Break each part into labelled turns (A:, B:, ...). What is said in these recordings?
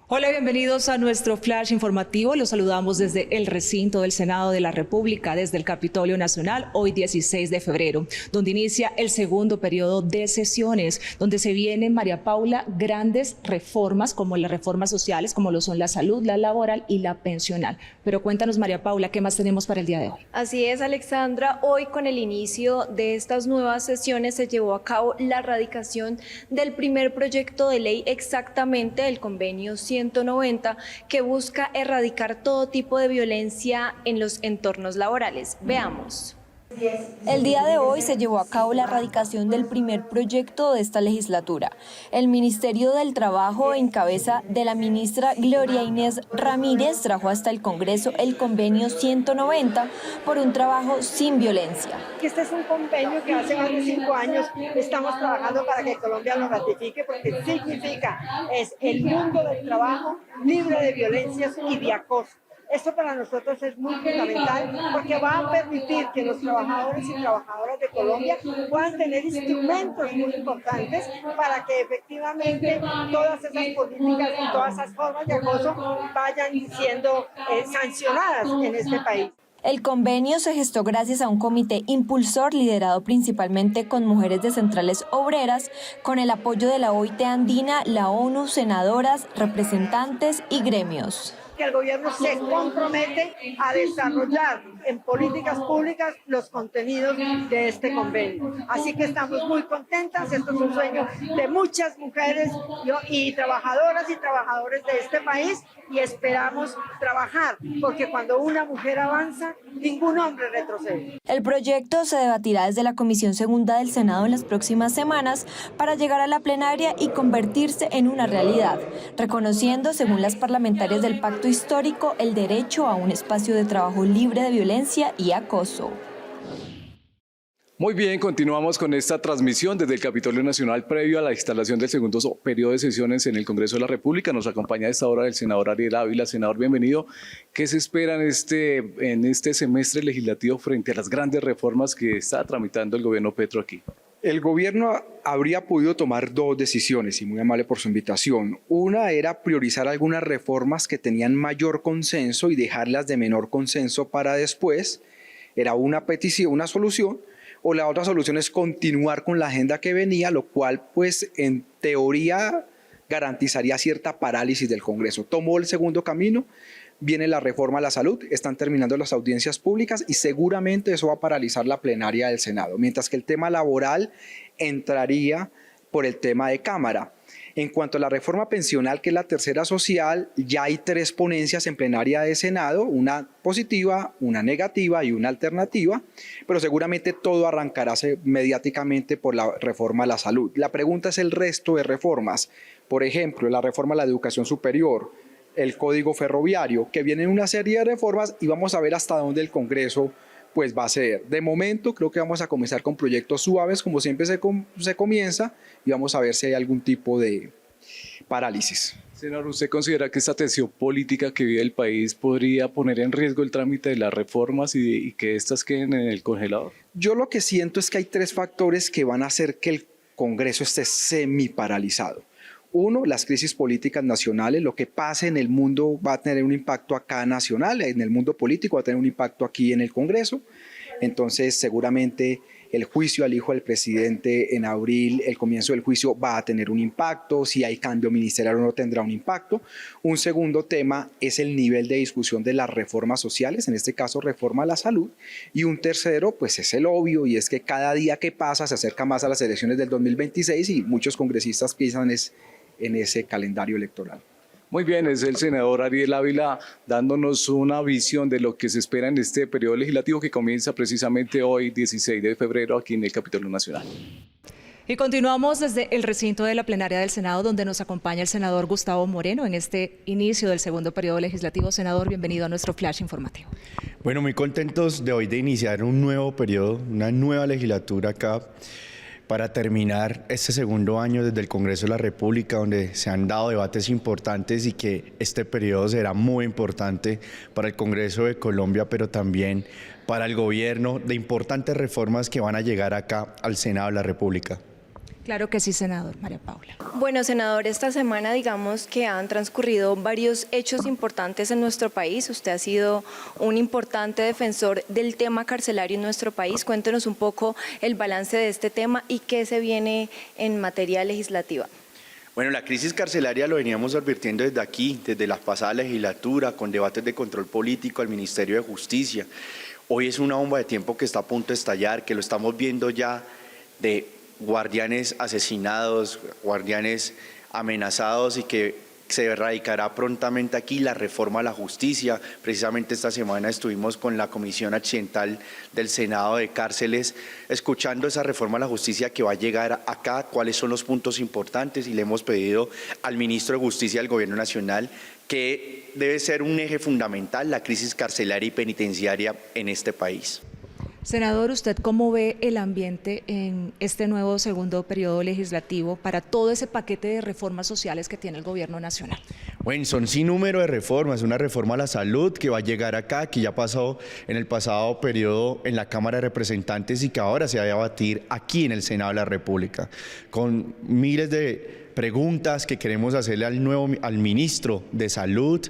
A: Hola, bienvenidos a nuestro flash informativo. Los saludamos desde el recinto del Senado de la República, desde el Capitolio Nacional, hoy 16 de febrero, donde inicia el segundo periodo de sesiones, donde se vienen, María Paula, grandes reformas como las reformas sociales, como lo son la salud, la laboral y la pensional. Pero cuéntanos, María Paula, ¿qué más tenemos para el día de hoy?
B: Así es, Alexandra. Hoy, con el inicio de estas nuevas sesiones, se llevó a cabo la radicación del primer proyecto de ley, exactamente el convenio 190, que busca erradicar todo tipo de violencia en los entornos laborales. Veamos. El día de hoy se llevó a cabo la radicación del primer proyecto de esta legislatura. El Ministerio del Trabajo, en cabeza de la ministra Gloria Inés Ramírez, trajo hasta el Congreso el convenio 190 por un trabajo sin violencia.
C: Este es un convenio que hace más de 5 años estamos trabajando para que Colombia lo ratifique, porque significa es el mundo del trabajo libre de violencias y de acoso. Esto para nosotros es muy fundamental porque va a permitir que los trabajadores y trabajadoras de Colombia puedan tener instrumentos muy importantes para que efectivamente todas esas políticas y todas esas formas de acoso vayan siendo sancionadas en este país.
B: El convenio se gestó gracias a un comité impulsor liderado principalmente con mujeres de centrales obreras, con el apoyo de la OIT Andina, la ONU, senadoras, representantes y gremios.
C: Que el gobierno se compromete a desarrollar en políticas públicas los contenidos de este convenio. Así que estamos muy contentas, esto es un sueño de muchas mujeres y trabajadoras y trabajadores de este país, y esperamos trabajar, porque cuando una mujer avanza, ningún hombre retrocede.
B: El proyecto se debatirá desde la Comisión Segunda del Senado en las próximas semanas para llegar a la plenaria y convertirse en una realidad, reconociendo, según las parlamentarias del Pacto Histórico, el derecho a un espacio de trabajo libre de violencia y acoso.
D: Muy bien, continuamos con esta transmisión desde el Capitolio Nacional previo a la instalación del segundo periodo de sesiones en el Congreso de la República. Nos acompaña a esta hora el senador Ariel Ávila. Senador, bienvenido. ¿Qué se espera en este semestre legislativo frente a las grandes reformas que está tramitando el gobierno Petro aquí?
E: El gobierno habría podido tomar dos decisiones, y muy amable por su invitación. Una era priorizar algunas reformas que tenían mayor consenso y dejarlas de menor consenso para después. Era una petición, una solución. O la otra solución es continuar con la agenda que venía, lo cual pues en teoría garantizaría cierta parálisis del Congreso. Tomó el segundo camino, viene la reforma a la salud, están terminando las audiencias públicas y seguramente eso va a paralizar la plenaria del Senado, mientras que el tema laboral entraría por el tema de Cámara. En cuanto a la reforma pensional, que es la tercera social, ya hay 3 ponencias en plenaria de Senado, una positiva, una negativa y una alternativa, pero seguramente todo arrancará mediáticamente por la reforma a la salud. La pregunta es el resto de reformas, por ejemplo, la reforma a la educación superior, el Código Ferroviario, que vienen una serie de reformas y vamos a ver hasta dónde el Congreso pues va a ceder. De momento creo que vamos a comenzar con proyectos suaves, como siempre se comienza, y vamos a ver si hay algún tipo de parálisis.
D: Senador, ¿usted considera que esta tensión política que vive el país podría poner en riesgo el trámite de las reformas y que éstas queden en el congelador?
E: Yo lo que siento es que hay 3 factores que van a hacer que el Congreso esté semi-paralizado. Uno, las crisis políticas nacionales, lo que pase en el mundo va a tener un impacto acá nacional, en el mundo político va a tener un impacto aquí en el Congreso. Entonces seguramente el juicio al hijo del presidente en abril, el comienzo del juicio va a tener un impacto, si hay cambio ministerial o no tendrá un impacto. Un segundo tema es el nivel de discusión de las reformas sociales, en este caso reforma a la salud. Y un tercero pues es el obvio, y es que cada día que pasa se acerca más a las elecciones del 2026 y muchos congresistas piensan en ese calendario electoral.
D: Muy bien, es el senador Ariel Ávila dándonos una visión de lo que se espera en este periodo legislativo que comienza precisamente hoy, 16 de febrero, aquí en el Capitolio Nacional.
A: Y continuamos desde el recinto de la plenaria del Senado, donde nos acompaña el senador Gustavo Moreno en este inicio del segundo periodo legislativo. Senador, bienvenido a nuestro flash informativo.
F: Bueno, muy contentos de hoy de iniciar un nuevo periodo, una nueva legislatura acá, para terminar este segundo año desde el Congreso de la República, donde se han dado debates importantes y que este periodo será muy importante para el Congreso de Colombia, pero también para el gobierno, de importantes reformas que van a llegar acá al Senado de la República.
A: Claro que sí, senador. María Paula.
B: Bueno, senador, esta semana digamos que han transcurrido varios hechos importantes en nuestro país. Usted ha sido un importante defensor del tema carcelario en nuestro país. Cuéntenos un poco el balance de este tema y qué se viene en materia legislativa.
G: Bueno, la crisis carcelaria lo veníamos advirtiendo desde aquí, desde la pasada legislatura, con debates de control político al Ministerio de Justicia. Hoy es una bomba de tiempo que está a punto de estallar, que lo estamos viendo ya de guardianes asesinados, guardianes amenazados y que se erradicará prontamente aquí la reforma a la justicia. Precisamente esta semana estuvimos con la Comisión Accidental del Senado de Cárceles escuchando esa reforma a la justicia que va a llegar acá, cuáles son los puntos importantes y le hemos pedido al ministro de Justicia del Gobierno Nacional que debe ser un eje fundamental la crisis carcelaria y penitenciaria en este país.
A: Senador, ¿usted cómo ve el ambiente en este nuevo segundo periodo legislativo para todo ese paquete de reformas sociales que tiene el gobierno nacional?
F: Bueno, son sin número de reformas, una reforma a la salud que va a llegar acá, que ya pasó en el pasado periodo en la Cámara de Representantes y que ahora se va a debatir aquí en el Senado de la República, con miles de preguntas que queremos hacerle al ministro de Salud,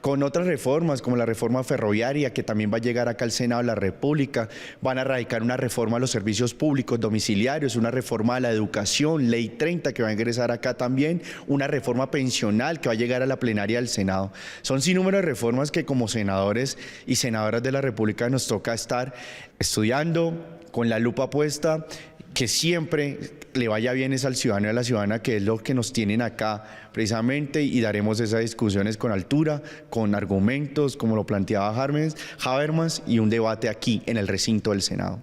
F: con otras reformas como la reforma ferroviaria que también va a llegar acá al Senado de la República. Van a radicar una reforma a los servicios públicos domiciliarios, una reforma a la educación, ley 30 que va a ingresar acá también, una reforma pensional que va a llegar a la plenaria del Senado. Son sin número de reformas que como senadores y senadoras de la República nos toca estar estudiando con la lupa puesta, que siempre le vaya bien es al ciudadano y a la ciudadana, que es lo que nos tienen acá precisamente, y daremos esas discusiones con altura, con argumentos, como lo planteaba Habermas, y un debate aquí en el recinto del Senado.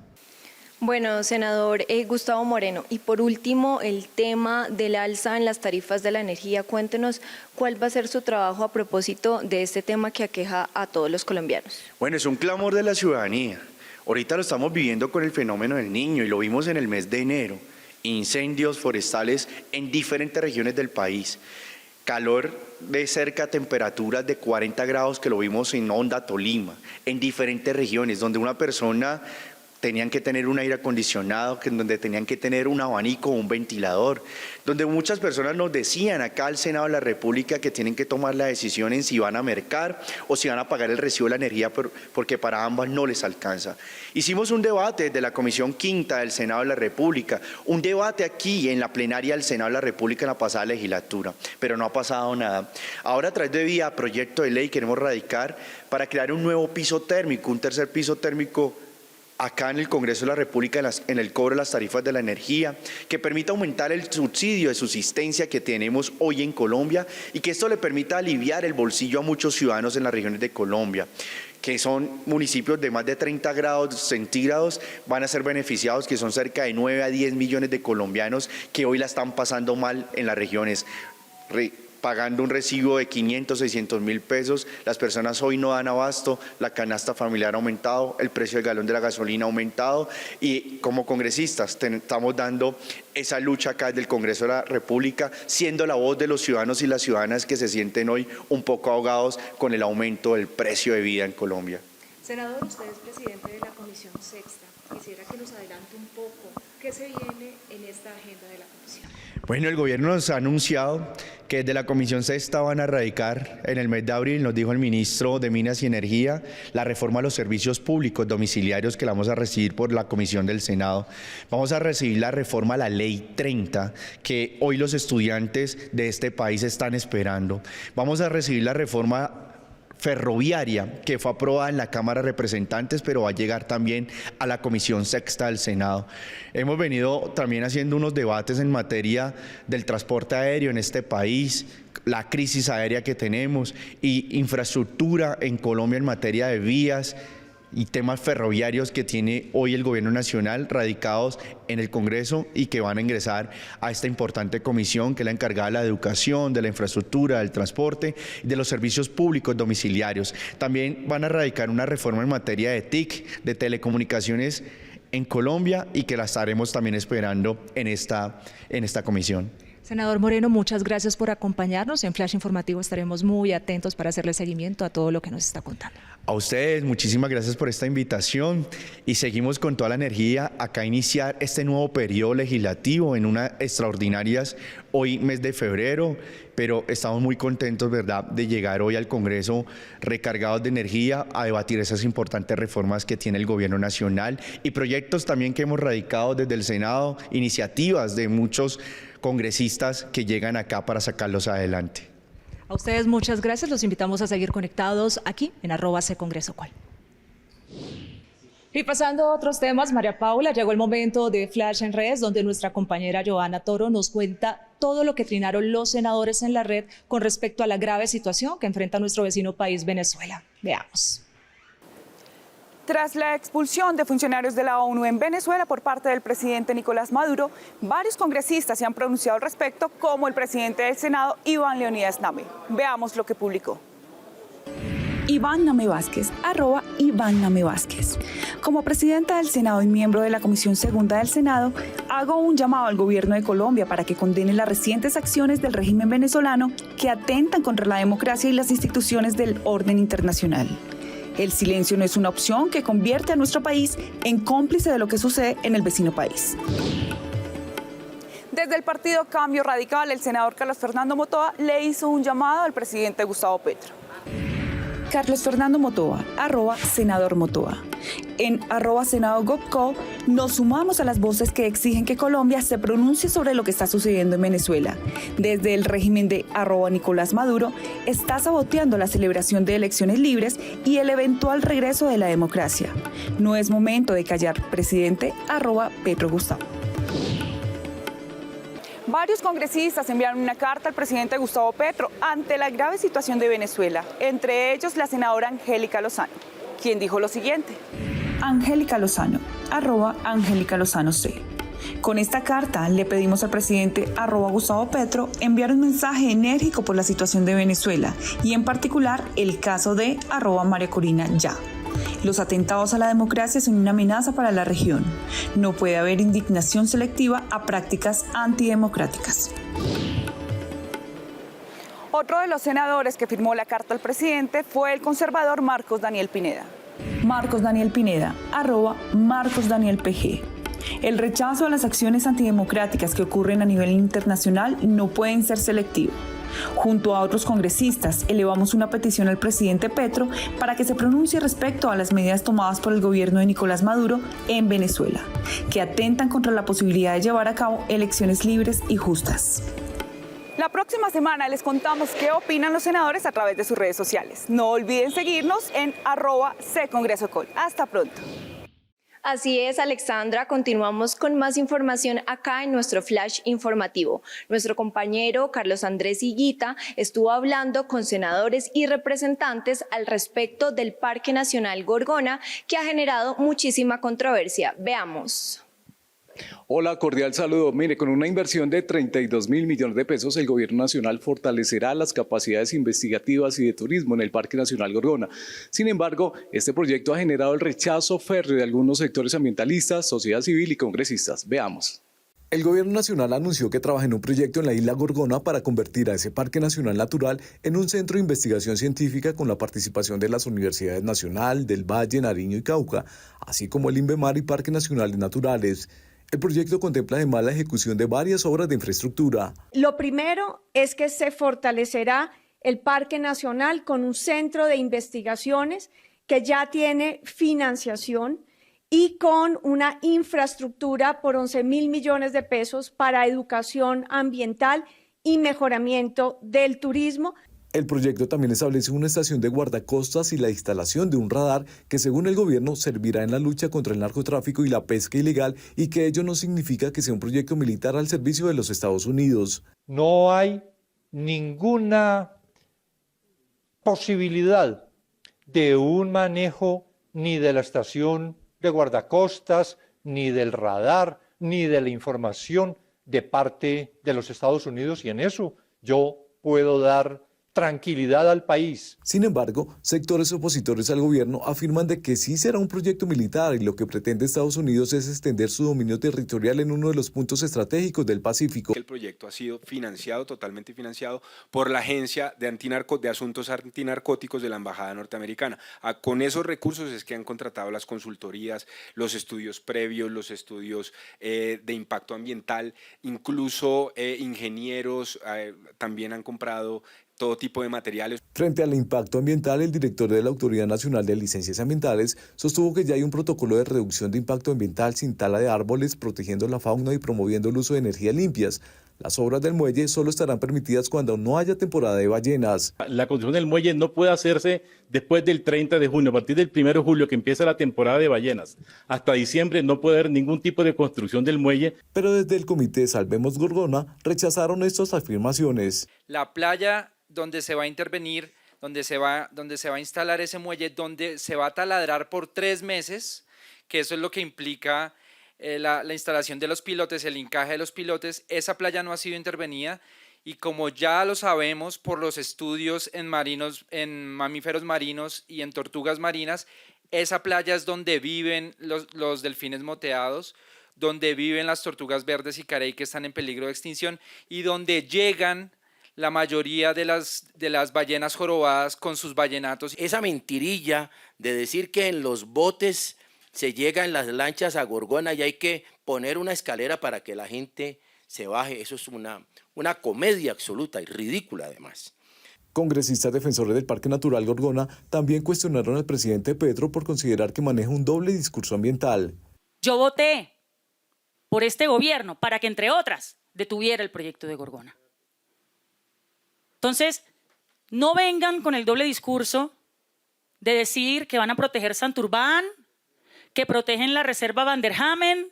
B: Bueno, senador Gustavo Moreno, y por último el tema del alza en las tarifas de la energía. Cuéntenos cuál va a ser su trabajo a propósito de este tema que aqueja a todos los colombianos.
G: Bueno, es un clamor de la ciudadanía. Ahorita lo estamos viviendo con el fenómeno del Niño y lo vimos en el mes de enero. Incendios forestales en diferentes regiones del país. Calor de cerca a temperaturas de 40 grados que lo vimos en Honda, Tolima, en diferentes regiones donde una persona tenían que tener un aire acondicionado, donde tenían que tener un abanico o un ventilador, donde muchas personas nos decían acá al Senado de la República que tienen que tomar la decisión en si van a mercar o si van a pagar el recibo de la energía porque para ambas no les alcanza. Hicimos un debate de la Comisión Quinta del Senado de la República, un debate aquí en la plenaria del Senado de la República en la pasada legislatura, pero no ha pasado nada. Ahora a través de vía proyecto de ley queremos radicar para crear un nuevo piso térmico, un tercer piso térmico acá en el Congreso de la República en el cobro de las tarifas de la energía, que permita aumentar el subsidio de subsistencia que tenemos hoy en Colombia y que esto le permita aliviar el bolsillo a muchos ciudadanos en las regiones de Colombia, que son municipios de más de 30 grados centígrados, van a ser beneficiados, que son cerca de 9 a 10 millones de colombianos que hoy la están pasando mal en las regiones, pagando un recibo de 500, 600 mil pesos, las personas hoy no dan abasto, la canasta familiar ha aumentado, el precio del galón de la gasolina ha aumentado y como congresistas estamos dando esa lucha acá desde el Congreso de la República, siendo la voz de los ciudadanos y las ciudadanas que se sienten hoy un poco ahogados con el aumento del precio de vida en Colombia.
A: Senador, usted es presidente de la Comisión Sexta. Quisiera que nos adelante un poco qué se viene en esta agenda de la Comisión.
F: Bueno, el gobierno nos ha anunciado que desde la Comisión Sexta van a radicar en el mes de abril, nos dijo el ministro de Minas y Energía, la reforma a los servicios públicos domiciliarios que la vamos a recibir por la Comisión del Senado. Vamos a recibir la reforma a la Ley 30, que hoy los estudiantes de este país están esperando. Vamos a recibir la reforma ferroviaria que fue aprobada en la Cámara de Representantes, pero va a llegar también a la Comisión Sexta del Senado. Hemos venido también haciendo unos debates en materia del transporte aéreo en este país, la crisis aérea que tenemos y infraestructura en Colombia en materia de vías y temas ferroviarios que tiene hoy el gobierno nacional radicados en el Congreso y que van a ingresar a esta importante comisión que es la encargada de la educación, de la infraestructura, del transporte y de los servicios públicos domiciliarios. También van a radicar una reforma en materia de TIC, de telecomunicaciones en Colombia y que la estaremos también esperando en esta comisión.
A: Senador Moreno, muchas gracias por acompañarnos. En Flash Informativo estaremos muy atentos para hacerle seguimiento a todo lo que nos está contando.
F: A ustedes, muchísimas gracias por esta invitación y seguimos con toda la energía acá a iniciar este nuevo periodo legislativo en unas extraordinarias hoy mes de febrero, pero estamos muy contentos, ¿verdad?, de llegar hoy al Congreso recargados de energía a debatir esas importantes reformas que tiene el Gobierno Nacional y proyectos también que hemos radicado desde el Senado, iniciativas de muchos congresistas que llegan acá para sacarlos adelante.
A: A ustedes muchas gracias, los invitamos a seguir conectados aquí en @ccongresocol. Y pasando a otros temas, María Paula, llegó el momento de Flash en Redes, donde nuestra compañera Joana Toro nos cuenta todo lo que trinaron los senadores en la red con respecto a la grave situación que enfrenta nuestro vecino país, Venezuela. Veamos.
H: Tras la expulsión de funcionarios de la ONU en Venezuela por parte del presidente Nicolás Maduro, varios congresistas se han pronunciado al respecto, como el presidente del Senado, Iván Leonidas Name. Veamos lo que publicó.
I: Iván Name Vázquez, @Iván Name Vázquez. Como presidenta del Senado y miembro de la Comisión Segunda del Senado, hago un llamado al gobierno de Colombia para que condene las recientes acciones del régimen venezolano que atentan contra la democracia y las instituciones del orden internacional. El silencio no es una opción que convierte a nuestro país en cómplice de lo que sucede en el vecino país.
H: Desde el partido Cambio Radical, el senador Carlos Fernando Motoa le hizo un llamado al presidente Gustavo Petro.
I: Carlos Fernando Motoa, @senador Motoa. En @senadogopco nos sumamos a las voces que exigen que Colombia se pronuncie sobre lo que está sucediendo en Venezuela. Desde el régimen de @Nicolás Maduro está saboteando la celebración de elecciones libres y el eventual regreso de la democracia. No es momento de callar, presidente @Petro Gustavo.
H: Varios congresistas enviaron una carta al presidente Gustavo Petro ante la grave situación de Venezuela, entre ellos la senadora Angélica Lozano, quien dijo lo siguiente.
I: Angélica Lozano, @Angélica Lozano C. Con esta carta le pedimos al presidente @Gustavo Petro enviar un mensaje enérgico por la situación de Venezuela y en particular el caso de @María Corina Ya. Los atentados a la democracia son una amenaza para la región. No puede haber indignación selectiva a prácticas antidemocráticas.
H: Otro de los senadores que firmó la carta al presidente fue el conservador Marcos Daniel Pineda.
I: Marcos Daniel Pineda, @Marcos Daniel PG. El rechazo a las acciones antidemocráticas que ocurren a nivel internacional no pueden ser selectivos. Junto a otros congresistas, elevamos una petición al presidente Petro para que se pronuncie respecto a las medidas tomadas por el gobierno de Nicolás Maduro en Venezuela, que atentan contra la posibilidad de llevar a cabo elecciones libres y justas.
H: La próxima semana les contamos qué opinan los senadores a través de sus redes sociales. No olviden seguirnos en @ccongresocol. Hasta pronto.
B: Así es, Alexandra, continuamos con más información acá en nuestro flash informativo. Nuestro compañero Carlos Andrés Higuita estuvo hablando con senadores y representantes al respecto del Parque Nacional Gorgona, que ha generado muchísima controversia. Veamos.
D: Hola, cordial saludo. Mire, con una inversión de 32.000 millones de pesos, el Gobierno Nacional fortalecerá las capacidades investigativas y de turismo en el Parque Nacional Gorgona. Sin embargo, este proyecto ha generado el rechazo férreo de algunos sectores ambientalistas, sociedad civil y congresistas. Veamos.
J: El Gobierno Nacional anunció que trabaja en un proyecto en la isla Gorgona para convertir a ese Parque Nacional Natural en un centro de investigación científica con la participación de las Universidades Nacional, del Valle, Nariño y Cauca, así como el INVEMAR y Parques Nacionales Naturales. El proyecto contempla además la ejecución de varias obras de infraestructura.
K: Lo primero es que se fortalecerá el Parque Nacional con un centro de investigaciones que ya tiene financiación y con una infraestructura por 11.000 millones de pesos para educación ambiental y mejoramiento del turismo.
J: El proyecto también establece una estación de guardacostas y la instalación de un radar que, según el gobierno, servirá en la lucha contra el narcotráfico y la pesca ilegal, y que ello no significa que sea un proyecto militar al servicio de los Estados Unidos.
L: No hay ninguna posibilidad de un manejo ni de la estación de guardacostas, ni del radar, ni de la información de parte de los Estados Unidos, y en eso yo puedo dar tranquilidad al país.
J: Sin embargo, sectores opositores al gobierno afirman de que sí será un proyecto militar y lo que pretende Estados Unidos es extender su dominio territorial en uno de los puntos estratégicos del Pacífico.
M: El proyecto ha sido financiado, totalmente financiado, por la Agencia de Asuntos Antinarcóticos de la Embajada Norteamericana. Con esos recursos es que han contratado las consultorías, los estudios previos, los estudios de impacto ambiental, incluso ingenieros también han comprado todo tipo de materiales.
J: Frente al impacto ambiental, el director de la Autoridad Nacional de Licencias Ambientales sostuvo que ya hay un protocolo de reducción de impacto ambiental sin tala de árboles, protegiendo la fauna y promoviendo el uso de energías limpias. Las obras del muelle solo estarán permitidas cuando no haya temporada de ballenas.
N: La construcción del muelle no puede hacerse después del 30 de junio, a partir del 1 de julio que empieza la temporada de ballenas. Hasta diciembre no puede haber ningún tipo de construcción del muelle.
J: Pero desde el Comité Salvemos Gorgona rechazaron estas afirmaciones.
O: La playa donde se va a intervenir, donde se va a instalar ese muelle, donde se va a taladrar por 3 meses, que eso es lo que implica la instalación de los pilotes, el hincaje de los pilotes. Esa playa no ha sido intervenida y como ya lo sabemos por los estudios en mamíferos marinos y en tortugas marinas, esa playa es donde viven los delfines moteados, donde viven las tortugas verdes y carey que están en peligro de extinción y donde llegan la mayoría de las ballenas jorobadas con sus ballenatos.
P: Esa mentirilla de decir que en los botes se llega en las lanchas a Gorgona y hay que poner una escalera para que la gente se baje, eso es una comedia absoluta y ridícula además.
J: Congresistas defensores del Parque Natural Gorgona también cuestionaron al presidente Petro por considerar que maneja un doble discurso ambiental.
Q: Yo voté por este gobierno para que, entre otras, detuviera el proyecto de Gorgona. Entonces, no vengan con el doble discurso de decir que van a proteger Santurbán, que protegen la reserva Van der Hamen,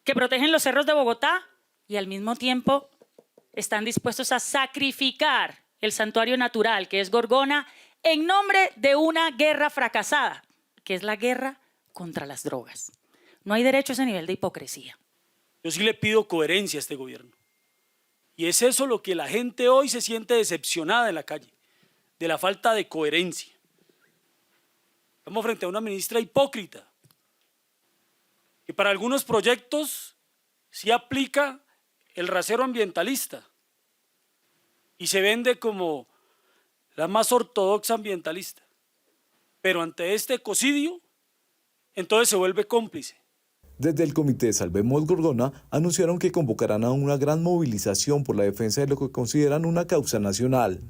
Q: que protegen los cerros de Bogotá y al mismo tiempo están dispuestos a sacrificar el santuario natural que es Gorgona en nombre de una guerra fracasada, que es la guerra contra las drogas. No hay derecho a ese nivel de hipocresía.
R: Yo sí le pido coherencia a este gobierno. Y es eso lo que la gente hoy se siente decepcionada en la calle, de la falta de coherencia. Estamos frente a una ministra hipócrita, que para algunos proyectos sí aplica el rasero ambientalista y se vende como la más ortodoxa ambientalista, pero ante este ecocidio, entonces se vuelve cómplice.
J: Desde el Comité Salvemos Gorgona anunciaron que convocarán a una gran movilización por la defensa de lo que consideran una causa nacional.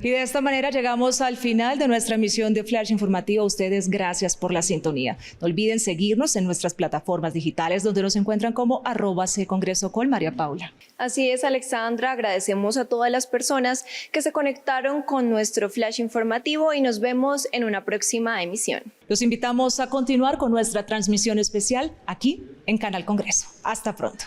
A: Y de esta manera llegamos al final de nuestra emisión de Flash Informativo. A ustedes, gracias por la sintonía. No olviden seguirnos en nuestras plataformas digitales donde nos encuentran como @ccongresocol. María Paula.
B: Así es, Alexandra. Agradecemos a todas las personas que se conectaron con nuestro Flash Informativo y nos vemos en una próxima emisión.
A: Los invitamos a continuar con nuestra transmisión especial aquí en Canal Congreso. Hasta pronto.